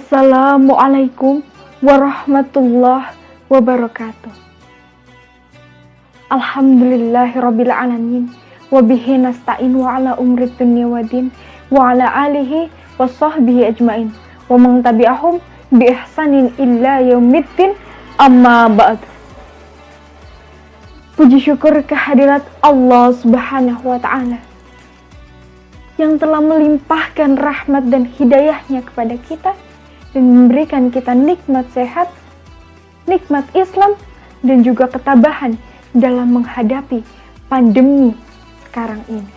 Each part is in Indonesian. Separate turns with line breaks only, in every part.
Assalamualaikum warahmatullahi wabarakatuh. Alhamdulillahirabbil alamin wa bihi nasta'in wa ala umri dunya waddin wa ala alihi wa sahbihi ajmain wa man tabi'ahum bi ihsanin illa yaumiddin, amma ba'd. Puji syukur kehadirat Allah Subhanahu wa taala yang telah melimpahkan rahmat dan hidayahnya kepada kita dan memberikan kita nikmat sehat, nikmat Islam, dan juga ketabahan dalam menghadapi pandemi sekarang ini.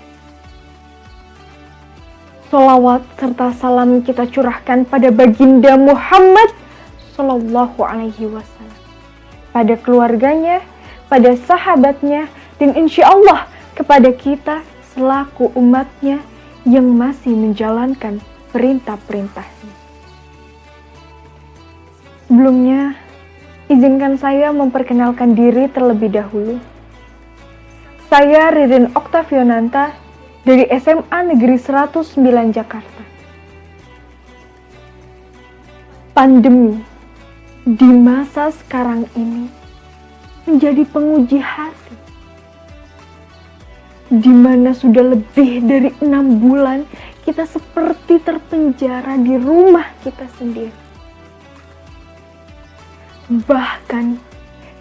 Sholawat serta salam kita curahkan pada baginda Muhammad Sallallahu Alaihi Wasallam, pada keluarganya, pada sahabatnya, dan insya Allah kepada kita selaku umatnya yang masih menjalankan perintah-perintahnya. Sebelumnya, izinkan saya memperkenalkan diri terlebih dahulu. Saya Ririn Oktavionanta dari SMA Negeri 109 Jakarta. Pandemi di masa sekarang ini menjadi penguji hati, di mana sudah lebih dari 6 bulan kita seperti terpenjara di rumah kita sendiri. Bahkan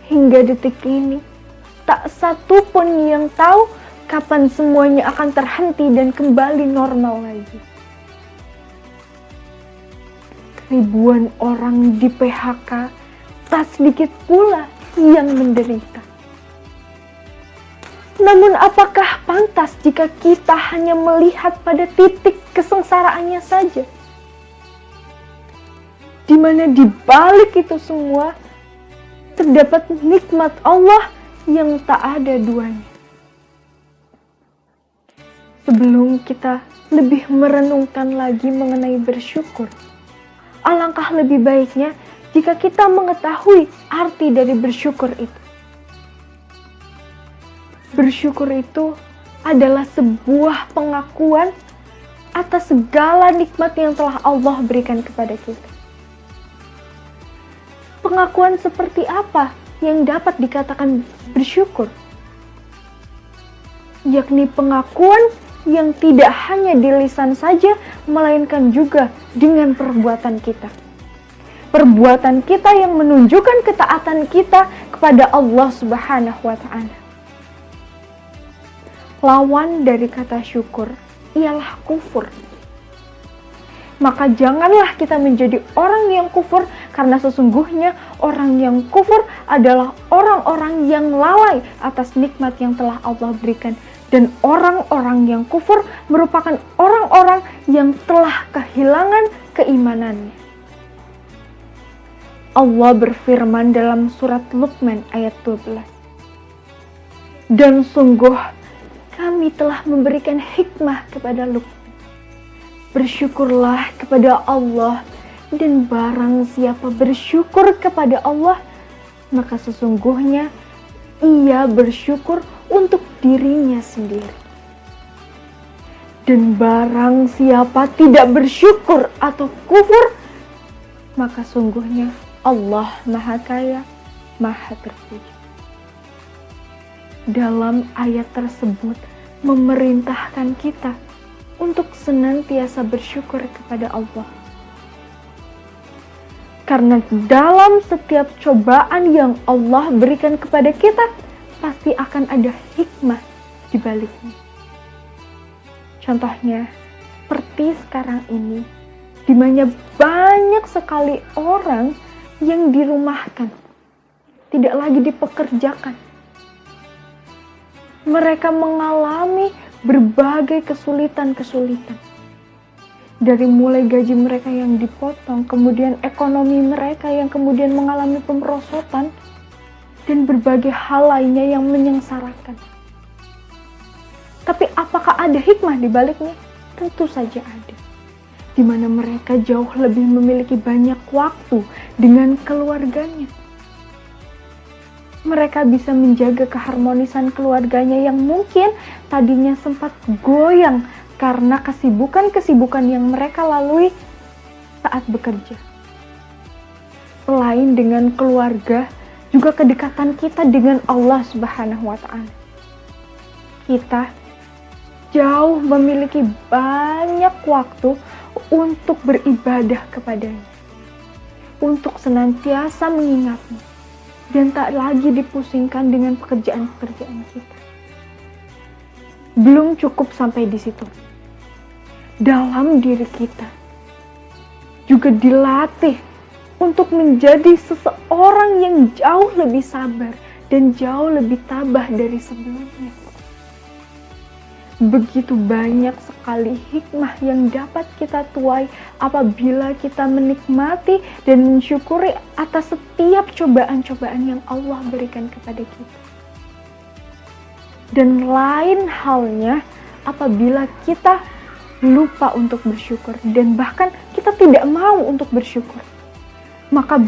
hingga detik ini, tak satu pun yang tahu kapan semuanya akan terhenti dan kembali normal lagi. Ribuan orang di PHK, tak sedikit pula yang menderita. Namun apakah pantas jika kita hanya melihat pada titik kesengsaraannya saja? Di mana di balik itu semua terdapat nikmat Allah yang tak ada duanya. Sebelum kita lebih merenungkan lagi mengenai bersyukur, alangkah lebih baiknya jika kita mengetahui arti dari bersyukur itu. Bersyukur itu adalah sebuah pengakuan atas segala nikmat yang telah Allah berikan kepada kita. Pengakuan seperti apa yang dapat dikatakan bersyukur? Yakni pengakuan yang tidak hanya di lisan saja, melainkan juga dengan perbuatan kita. Perbuatan kita yang menunjukkan ketaatan kita kepada Allah Subhanahu wa taala. Lawan dari kata syukur ialah kufur. Maka janganlah kita menjadi orang yang kufur, karena sesungguhnya orang yang kufur adalah orang-orang yang lalai atas nikmat yang telah Allah berikan. Dan orang-orang yang kufur merupakan orang-orang yang telah kehilangan keimanannya. Allah berfirman dalam surat Luqman ayat 12. Dan sungguh kami telah memberikan hikmah kepada Luqman. Bersyukurlah kepada Allah, dan barang siapa bersyukur kepada Allah, maka sesungguhnya ia bersyukur untuk dirinya sendiri. Dan barang siapa tidak bersyukur atau kufur, maka sungguhnya Allah Maha Kaya, Maha Terpuji. Dalam ayat tersebut memerintahkan kita untuk senantiasa bersyukur kepada Allah. Karena dalam setiap cobaan yang Allah berikan kepada kita, pasti akan ada hikmah di baliknya. Contohnya, seperti sekarang ini, di mana banyak sekali orang yang dirumahkan, tidak lagi dipekerjakan. Mereka mengalami berbagai kesulitan-kesulitan. Dari mulai gaji mereka yang dipotong, kemudian ekonomi mereka yang kemudian mengalami pemerosotan, dan berbagai hal lainnya yang menyengsarakan. Tapi apakah ada hikmah di baliknya? Tentu saja ada. Di mana mereka jauh lebih memiliki banyak waktu dengan keluarganya. Mereka bisa menjaga keharmonisan keluarganya yang mungkin tadinya sempat goyang karena kesibukan-kesibukan yang mereka lalui saat bekerja. selain dengan keluarga, juga kedekatan kita dengan Allah Subhanahu wa Ta'ala. Kita jauh memiliki banyak waktu untuk beribadah kepadanya, untuk senantiasa mengingatnya, dan tak lagi dipusingkan dengan pekerjaan-pekerjaan kita. Belum cukup sampai di situ. Dalam diri kita juga dilatih untuk menjadi seseorang yang jauh lebih sabar dan jauh lebih tabah dari sebelumnya. Begitu banyak sekali hikmah yang dapat kita tuai apabila kita menikmati dan mensyukuri atas setiap cobaan-cobaan yang Allah berikan kepada kita. Dan lain halnya apabila kita lupa untuk bersyukur dan bahkan kita tidak mau untuk bersyukur, maka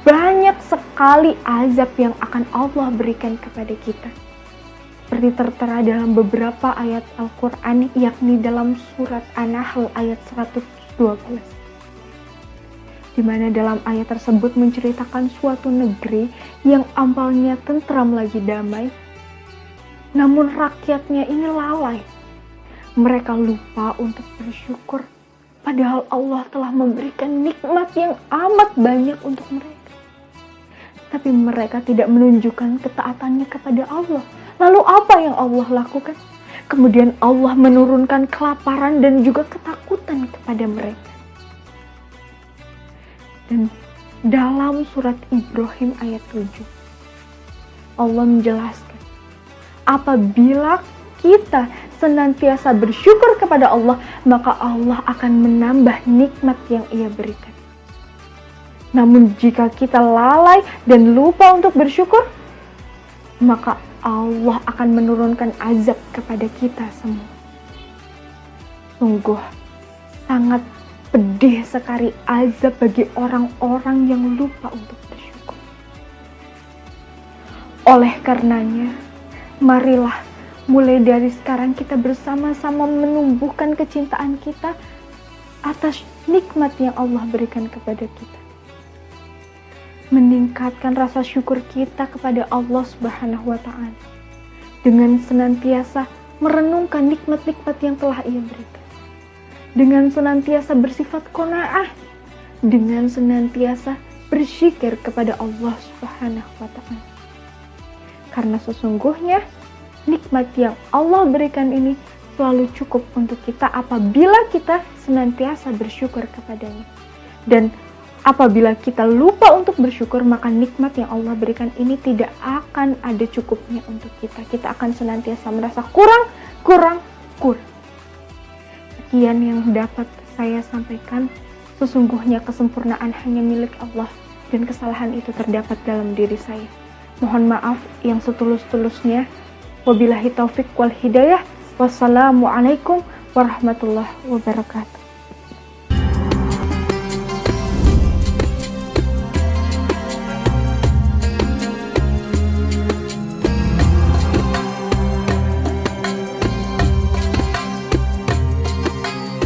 banyak sekali azab yang akan Allah berikan kepada kita. Seperti tertera dalam beberapa ayat Al-Quran, yakni dalam surat An-Nahl ayat 112. Di mana dalam ayat tersebut menceritakan suatu negeri yang ampalnya tentram lagi damai, namun rakyatnya ini lalai. Mereka lupa untuk bersyukur, padahal Allah telah memberikan nikmat yang amat banyak untuk mereka. Tapi mereka tidak menunjukkan ketaatannya kepada Allah. Lalu apa yang Allah lakukan? Kemudian Allah menurunkan kelaparan dan juga ketakutan kepada mereka. Dan dalam surat Ibrahim ayat 7, Allah menjelaskan, apabila kita senantiasa bersyukur kepada Allah, maka Allah akan menambah nikmat yang Ia berikan. Namun jika kita lalai dan lupa untuk bersyukur, maka Allah akan menurunkan azab kepada kita semua. Sungguh sangat pedih sekali azab bagi orang-orang yang lupa untuk bersyukur. Oleh karenanya, marilah mulai dari sekarang kita bersama-sama menumbuhkan kecintaan kita atas nikmat yang Allah berikan kepada kita. Meningkatkan rasa syukur kita kepada Allah Subhanahu wa Ta'ala dengan senantiasa merenungkan nikmat-nikmat yang telah Ia berikan, dengan senantiasa bersifat qanaah, dengan senantiasa berzikir kepada Allah Subhanahu wa Ta'ala. Karena sesungguhnya nikmat yang Allah berikan ini selalu cukup untuk kita apabila kita senantiasa bersyukur kepadanya. Dan apabila kita lupa untuk bersyukur, maka nikmat yang Allah berikan ini tidak akan ada cukupnya untuk kita. Kita akan senantiasa merasa kurang. Sekian yang dapat saya sampaikan. Sesungguhnya kesempurnaan hanya milik Allah dan kesalahan itu terdapat dalam diri saya. Mohon maaf yang setulus-tulusnya. Wabillahi taufik wal hidayah. Wassalamualaikum warahmatullahi wabarakatuh.